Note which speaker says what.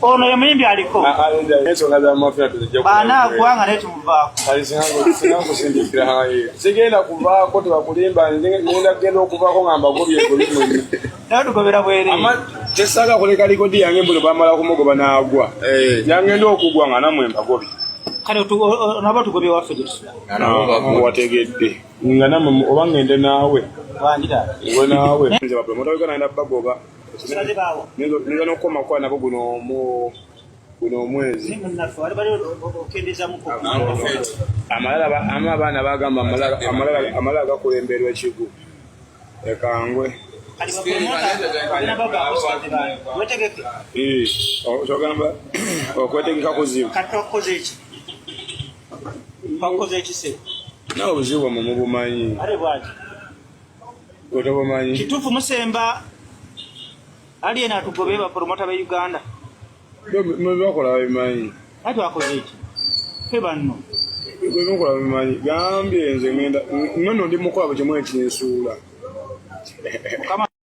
Speaker 1: ono ye muyimbi aliko
Speaker 2: ensonga z'amafuta tuzijja
Speaker 1: baana agwanga naye tumuvaako
Speaker 2: singa kusindikira hayi sigenda kuvaako tebakulimba ngenda kugenda okuvaako nga mbagobye egobimwenye
Speaker 1: naye tugobera bwere
Speaker 2: kyesaaga kuleka likodi yange mbuno bamala kumugoba n'agwa yangenda okugwa nga namwe mbagobye
Speaker 1: kale naba tugobye waffe
Speaker 2: wategedde nga namwe oba ngende naawe we naawe nze bapromota wega naenda bagoba nza nokukoma kukola nabo guno omwezi ama abaana bagamba amalala agakulemberwa ekigu ekangwe kyogamba okwetegeka kuzibu nawe obuzibu bwamwe mubumanyi otobumanyi
Speaker 1: kituufu musemba aliena atugobe bapromota be Uganda
Speaker 2: mwebakola babimanyi
Speaker 1: ati wakoze eki fe banno
Speaker 2: mwebakola babimanyi gambye nze ngenda nno ndi mukola bwe kimwe ekinsuula